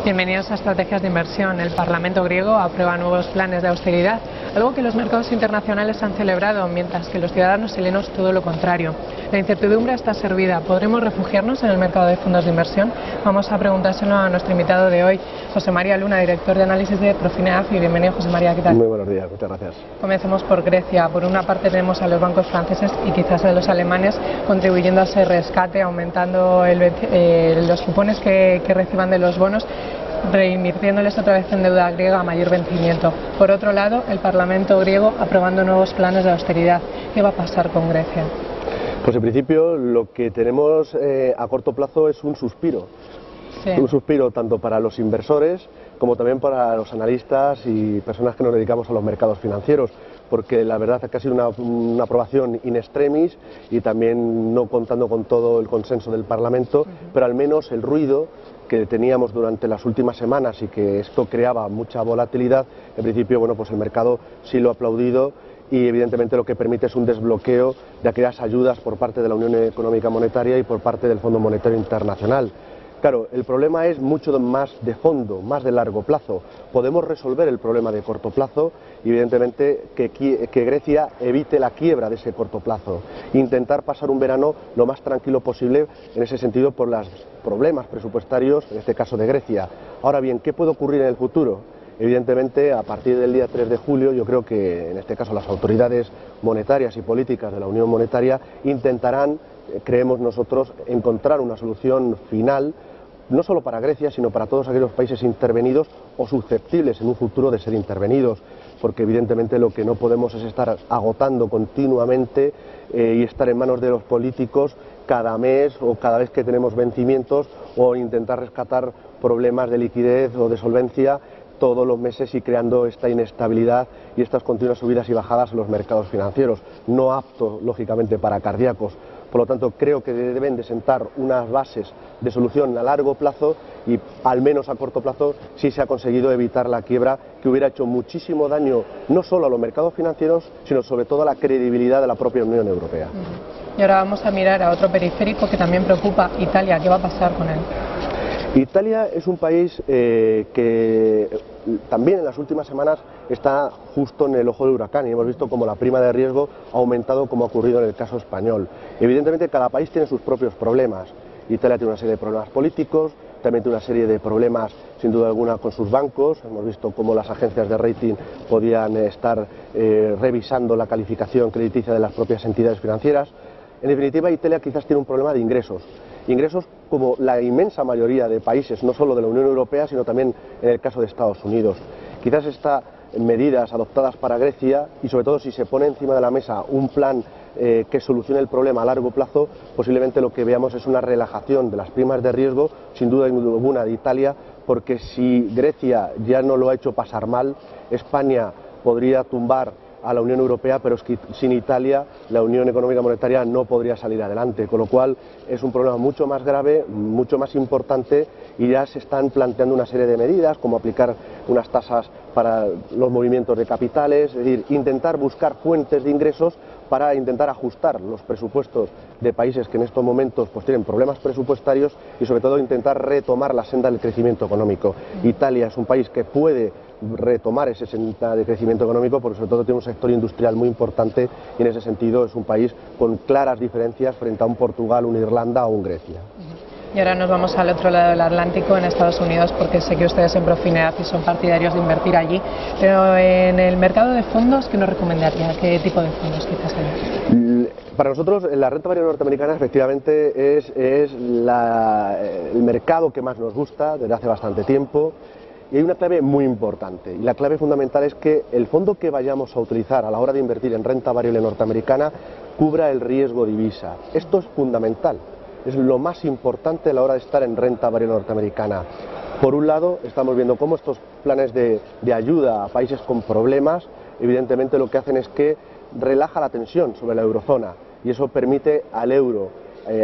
Bienvenidos a Estrategias de Inversión. El Parlamento griego aprueba nuevos planes de austeridad, algo que los mercados internacionales han celebrado, mientras que los ciudadanos helenos todo lo contrario. La incertidumbre está servida. ¿Podremos refugiarnos en el mercado de fondos de inversión? Vamos a preguntárselo a nuestro invitado de hoy, José María Luna, director de análisis de Profineaf. Bienvenido, José María, ¿qué tal? Muy buenos días, muchas gracias. Comencemos por Grecia. Por una parte tenemos a los bancos franceses y quizás a los alemanes contribuyendo a ese rescate, aumentando los cupones que reciban de los bonos, reinvirtiéndoles otra vez en deuda griega a mayor vencimiento. Por otro lado, el Parlamento griego aprobando nuevos planes de austeridad. ¿Qué va a pasar con Grecia? Pues en principio lo que tenemos a corto plazo es un suspiro. Sí. Un suspiro tanto para los inversores como también para los analistas y personas que nos dedicamos a los mercados financieros, porque la verdad es que ha sido una aprobación in extremis y también no contando con todo el consenso del Parlamento, pero al menos el ruido que teníamos durante las últimas semanas y que esto creaba mucha volatilidad, en principio, bueno, pues el mercado sí lo ha aplaudido y evidentemente lo que permite es un desbloqueo de aquellas ayudas por parte de la Unión Económica Monetaria y por parte del Fondo Monetario Internacional. Claro, el problema es mucho más de fondo, más de largo plazo. Podemos resolver el problema de corto plazo y evidentemente que Grecia evite la quiebra de ese corto plazo. Intentar pasar un verano lo más tranquilo posible en ese sentido por los problemas presupuestarios, en este caso de Grecia. Ahora bien, ¿qué puede ocurrir en el futuro? Evidentemente, a partir del día 3 de julio, yo creo que en este caso las autoridades monetarias y políticas de la Unión Monetaria intentarán, creemos nosotros, encontrar una solución final, no solo para Grecia, sino para todos aquellos países intervenidos o susceptibles en un futuro de ser intervenidos, porque evidentemente lo que no podemos es estar agotando continuamente y estar en manos de los políticos cada mes o cada vez que tenemos vencimientos o intentar rescatar problemas de liquidez o de solvencia todos los meses y creando esta inestabilidad y estas continuas subidas y bajadas en los mercados financieros, no apto lógicamente para cardíacos. Por lo tanto, creo que deben de sentar unas bases de solución a largo plazo y al menos a corto plazo sí se ha conseguido evitar la quiebra que hubiera hecho muchísimo daño no solo a los mercados financieros, sino sobre todo a la credibilidad de la propia Unión Europea. Y ahora vamos a mirar a otro periférico que también preocupa, Italia. ¿Qué va a pasar con él? Italia es un país que también en las últimas semanas está justo en el ojo del huracán y hemos visto como la prima de riesgo ha aumentado como ha ocurrido en el caso español. Evidentemente cada país tiene sus propios problemas. Italia tiene una serie de problemas políticos, también tiene una serie de problemas sin duda alguna con sus bancos. Hemos visto cómo las agencias de rating podían estar revisando la calificación crediticia de las propias entidades financieras. En definitiva, Italia quizás tiene un problema de ingresos. Ingresos como la inmensa mayoría de países, no solo de la Unión Europea, sino también en el caso de Estados Unidos. Quizás estas medidas adoptadas para Grecia, y sobre todo si se pone encima de la mesa un plan que solucione el problema a largo plazo, posiblemente lo que veamos es una relajación de las primas de riesgo, sin duda alguna de Italia, porque si Grecia ya no lo ha hecho pasar mal, España podría tumbar a la Unión Europea, pero es que sin Italia la Unión Económica Monetaria no podría salir adelante, con lo cual es un problema mucho más grave, mucho más importante y ya se están planteando una serie de medidas como aplicar unas tasas para los movimientos de capitales, es decir, intentar buscar fuentes de ingresos para intentar ajustar los presupuestos de países que en estos momentos pues tienen problemas presupuestarios y sobre todo intentar retomar la senda del crecimiento económico. Italia es un país que puede retomar ese senda de crecimiento económico porque sobre todo tiene un sector industrial muy importante y en ese sentido es un país con claras diferencias frente a un Portugal, una Irlanda o un Grecia. Y ahora nos vamos al otro lado del Atlántico, en Estados Unidos, porque sé que ustedes en Profineaf son partidarios de invertir allí, pero en el mercado de fondos, ¿qué nos recomendaría? ¿Qué tipo de fondos quizás hay? Para nosotros la renta variable norteamericana efectivamente es el mercado que más nos gusta desde hace bastante tiempo. Y hay una clave muy importante, y la clave fundamental es que el fondo que vayamos a utilizar a la hora de invertir en renta variable norteamericana cubra el riesgo divisa. Esto es fundamental, es lo más importante a la hora de estar en renta variable norteamericana. Por un lado, estamos viendo cómo estos planes de ayuda a países con problemas, evidentemente lo que hacen es que relaja la tensión sobre la eurozona, y eso permite al euro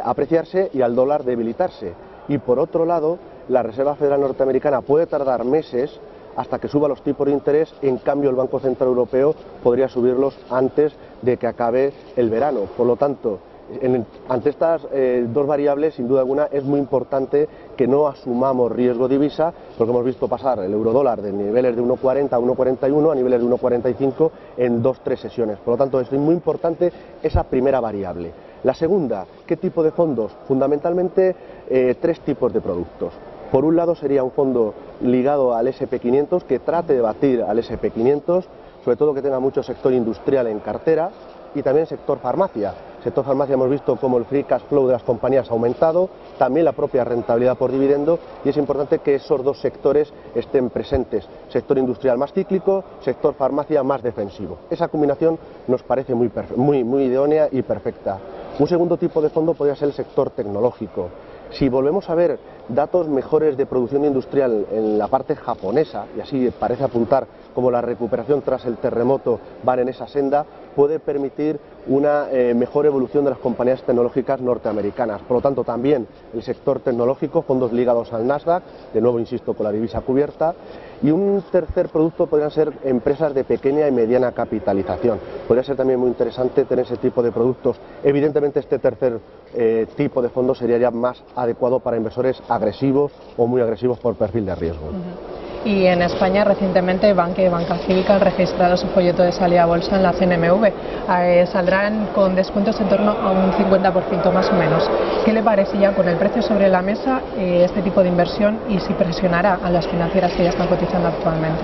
apreciarse y al dólar debilitarse. Y por otro lado, la Reserva Federal Norteamericana puede tardar meses hasta que suba los tipos de interés, en cambio el Banco Central Europeo podría subirlos antes de que acabe el verano. Por lo tanto, Ante estas dos variables, sin duda alguna, es muy importante que no asumamos riesgo divisa, porque hemos visto pasar el euro-dólar de niveles de 1,40 a 1,41 a niveles de 1,45 en 2-3 sesiones. Por lo tanto, es muy importante esa primera variable. La segunda, ¿qué tipo de fondos? Fundamentalmente, tres tipos de productos. Por un lado sería un fondo ligado al SP500 que trate de batir al SP500, sobre todo que tenga mucho sector industrial en cartera y también sector farmacia. Sector farmacia hemos visto cómo el free cash flow de las compañías ha aumentado, también la propia rentabilidad por dividendo, y es importante que esos dos sectores estén presentes. Sector industrial más cíclico, sector farmacia más defensivo. Esa combinación nos parece muy idónea y perfecta. Un segundo tipo de fondo podría ser el sector tecnológico. Si volvemos a ver datos mejores de producción industrial en la parte japonesa, y así parece apuntar como la recuperación tras el terremoto van en esa senda, puede permitir una mejor evolución de las compañías tecnológicas norteamericanas. Por lo tanto, también el sector tecnológico, fondos ligados al Nasdaq, de nuevo insisto con la divisa cubierta, y un tercer producto podrían ser empresas de pequeña y mediana capitalización. Podría ser también muy interesante tener ese tipo de productos. Evidentemente este tercer tipo de fondos sería ya más adecuado para inversores agresivos o muy agresivos por perfil de riesgo. Y en España recientemente Bankia y Banca Cívica han registrado su folleto de salida a bolsa en la CNMV. Saldrán con descuentos en torno a un 50% más o menos. ¿Qué le parece ya con el precio sobre la mesa este tipo de inversión y si presionará a las financieras que ya están cotizando actualmente?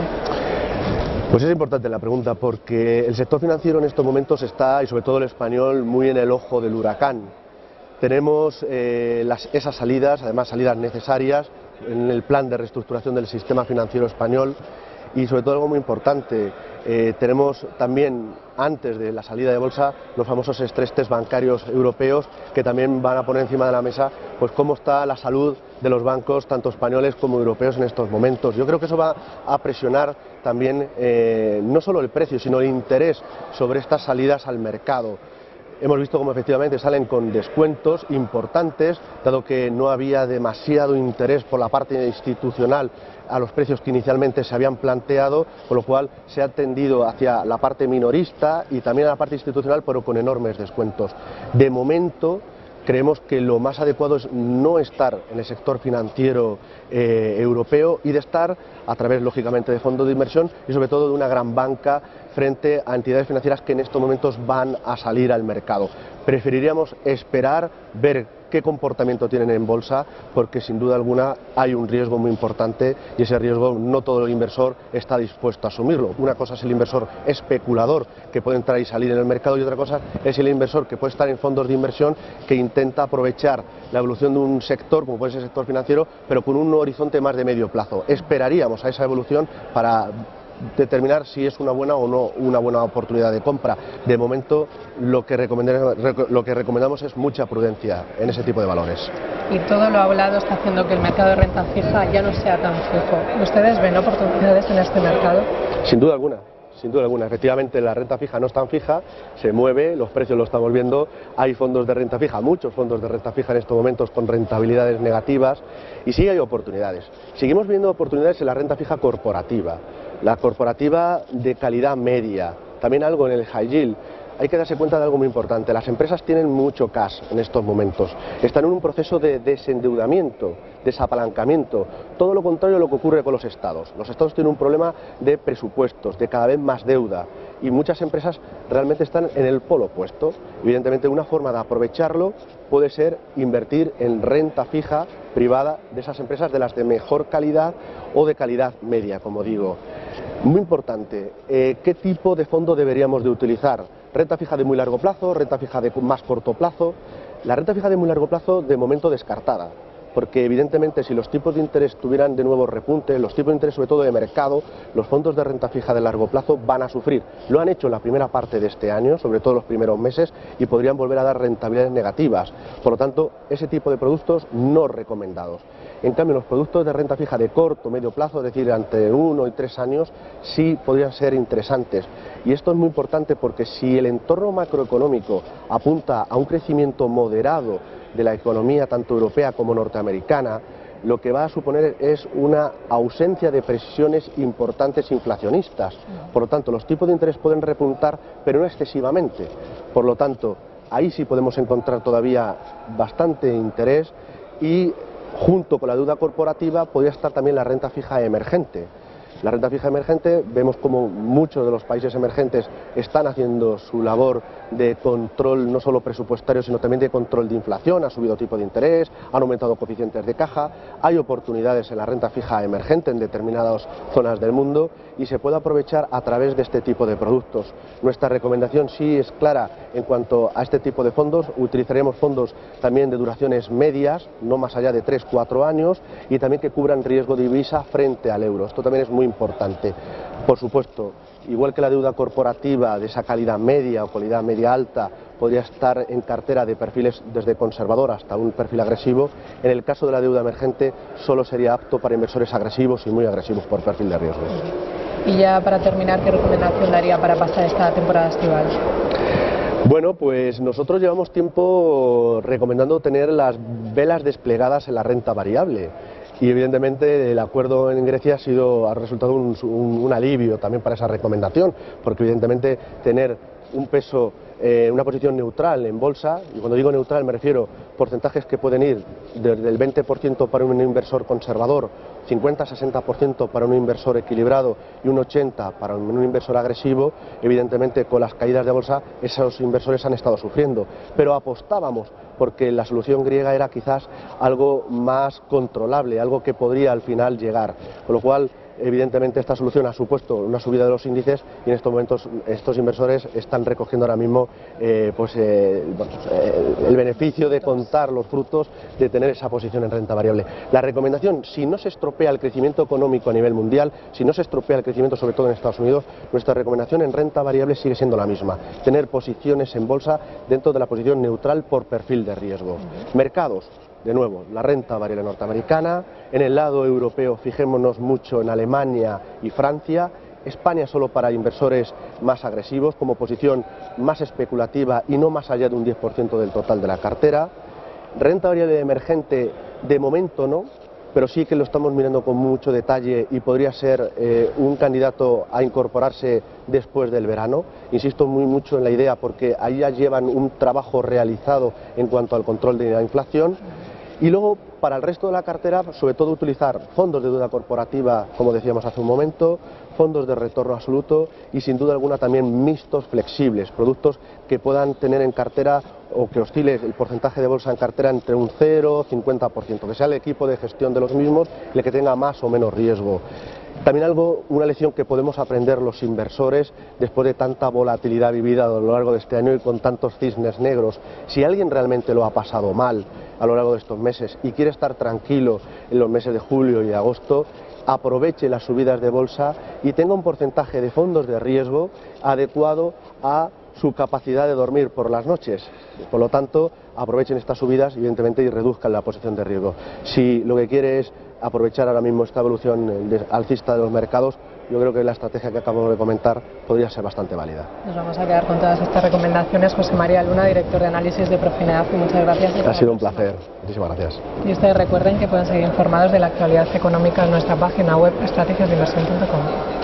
Pues es importante la pregunta porque el sector financiero en estos momentos está, y sobre todo el español, muy en el ojo del huracán. Tenemos esas salidas, además salidas necesarias, en el plan de reestructuración del sistema financiero español y sobre todo algo muy importante, tenemos también antes de la salida de bolsa los famosos stress test bancarios europeos que también van a poner encima de la mesa pues cómo está la salud de los bancos tanto españoles como europeos en estos momentos. Yo creo que eso va a presionar también no solo el precio sino el interés sobre estas salidas al mercado. Hemos visto cómo efectivamente salen con descuentos importantes, dado que no había demasiado interés por la parte institucional a los precios que inicialmente se habían planteado, con lo cual se ha tendido hacia la parte minorista y también a la parte institucional, pero con enormes descuentos. De momento, creemos que lo más adecuado es no estar en el sector financiero europeo y de estar a través, lógicamente, de fondos de inversión y sobre todo de una gran banca frente a entidades financieras que en estos momentos van a salir al mercado. Preferiríamos esperar, ver qué comportamiento tienen en bolsa, porque sin duda alguna hay un riesgo muy importante y ese riesgo no todo el inversor está dispuesto a asumirlo. Una cosa es el inversor especulador que puede entrar y salir en el mercado y otra cosa es el inversor que puede estar en fondos de inversión que intenta aprovechar la evolución de un sector, como puede ser el sector financiero, pero con un horizonte más de medio plazo. Esperaríamos a esa evolución para determinar si es una buena o no una buena oportunidad de compra. De momento lo que recomendamos es mucha prudencia en ese tipo de valores. Y todo lo hablado está haciendo que el mercado de renta fija ya no sea tan fijo. ¿Ustedes ven oportunidades en este mercado? Sin duda alguna. Sin duda alguna, efectivamente la renta fija no es tan fija, se mueve, los precios lo estamos viendo, hay fondos de renta fija, muchos fondos de renta fija en estos momentos con rentabilidades negativas y sí hay oportunidades. Seguimos viendo oportunidades en la renta fija corporativa, la corporativa de calidad media, también algo en el high yield. Hay que darse cuenta de algo muy importante, las empresas tienen mucho cash en estos momentos, están en un proceso de desendeudamiento, desapalancamiento, todo lo contrario a lo que ocurre con los estados. Los estados tienen un problema de presupuestos, de cada vez más deuda y muchas empresas realmente están en el polo opuesto. Evidentemente una forma de aprovecharlo puede ser invertir en renta fija privada de esas empresas, de las de mejor calidad o de calidad media, como digo. Muy importante, ¿qué tipo de fondo deberíamos de utilizar? Renta fija de muy largo plazo, renta fija de más corto plazo. La renta fija de muy largo plazo de momento descartada, porque evidentemente si los tipos de interés tuvieran de nuevo repunte, los tipos de interés sobre todo de mercado, los fondos de renta fija de largo plazo van a sufrir. Lo han hecho en la primera parte de este año, sobre todo los primeros meses, y podrían volver a dar rentabilidades negativas. Por lo tanto, ese tipo de productos no recomendados. En cambio, los productos de renta fija de corto, medio plazo, es decir, entre 1 y 3 años, sí podrían ser interesantes. Y esto es muy importante porque si el entorno macroeconómico apunta a un crecimiento moderado de la economía tanto europea como norteamericana, lo que va a suponer es una ausencia de presiones importantes inflacionistas. Por lo tanto, los tipos de interés pueden repuntar, pero no excesivamente. Por lo tanto, ahí sí podemos encontrar todavía bastante interés, y junto con la deuda corporativa podría estar también la renta fija emergente. La renta fija emergente, vemos como muchos de los países emergentes están haciendo su labor de control no solo presupuestario, sino también de control de inflación. Ha subido tipo de interés, han aumentado coeficientes de caja, hay oportunidades en la renta fija emergente en determinadas zonas del mundo y se puede aprovechar a través de este tipo de productos. Nuestra recomendación sí es clara en cuanto a este tipo de fondos. Utilizaremos fondos también de duraciones medias, no más allá de 3-4 años, y también que cubran riesgo de divisa frente al euro. Esto también es muy importante. Por supuesto, igual que la deuda corporativa de esa calidad media o calidad media alta podría estar en cartera de perfiles desde conservador hasta un perfil agresivo, en el caso de la deuda emergente solo sería apto para inversores agresivos y muy agresivos por perfil de riesgos. Y ya para terminar, ¿qué recomendación daría para pasar esta temporada estival? Bueno, pues nosotros llevamos tiempo recomendando tener las velas desplegadas en la renta variable. Y evidentemente el acuerdo en Grecia ha resultado un alivio también para esa recomendación, porque evidentemente tener un peso, una posición neutral en bolsa, y cuando digo neutral me refiero a porcentajes que pueden ir desde el 20% para un inversor conservador, 50-60% para un inversor equilibrado y un 80% para un inversor agresivo. Evidentemente con las caídas de bolsa esos inversores han estado sufriendo, pero apostábamos porque la solución griega era quizás algo más controlable, algo que podría al final llegar, con lo cual evidentemente esta solución ha supuesto una subida de los índices y en estos momentos estos inversores están recogiendo ahora mismo el beneficio de contar los frutos de tener esa posición en renta variable. La recomendación, si no se estropea el crecimiento económico a nivel mundial, si no se estropea el crecimiento sobre todo en Estados Unidos, nuestra recomendación en renta variable sigue siendo la misma: tener posiciones en bolsa dentro de la posición neutral por perfil de riesgo. Mercados. De nuevo, la renta variable norteamericana. En el lado europeo fijémonos mucho en Alemania y Francia. España solo para inversores más agresivos, como posición más especulativa y no más allá de un 10% del total de la cartera. Renta variable emergente de momento no, pero sí que lo estamos mirando con mucho detalle y podría ser un candidato a incorporarse después del verano. Insisto mucho en la idea porque ahí ya llevan un trabajo realizado en cuanto al control de la inflación. Y luego, para el resto de la cartera, sobre todo utilizar fondos de deuda corporativa, como decíamos hace un momento, fondos de retorno absoluto y sin duda alguna también mixtos flexibles, productos que puedan tener en cartera o que oscile el porcentaje de bolsa en cartera entre un 0 y 50%, que sea el equipo de gestión de los mismos el que tenga más o menos riesgo. También una lección que podemos aprender los inversores después de tanta volatilidad vivida a lo largo de este año y con tantos cisnes negros. Si alguien realmente lo ha pasado mal a lo largo de estos meses y quiere estar tranquilo en los meses de julio y agosto, aproveche las subidas de bolsa y tenga un porcentaje de fondos de riesgo adecuado a su capacidad de dormir por las noches. Por lo tanto, aprovechen estas subidas, evidentemente, y reduzcan la posición de riesgo. Si lo que quiere es aprovechar ahora mismo esta evolución alcista de los mercados, yo creo que la estrategia que acabamos de comentar podría ser bastante válida. Nos vamos a quedar con todas estas recomendaciones. José María Luna, director de análisis de Profinedad, muchas gracias. Ha sido un placer. Muchísimas gracias. Y ustedes recuerden que pueden seguir informados de la actualidad económica en nuestra página web estrategiasdeinversión.com.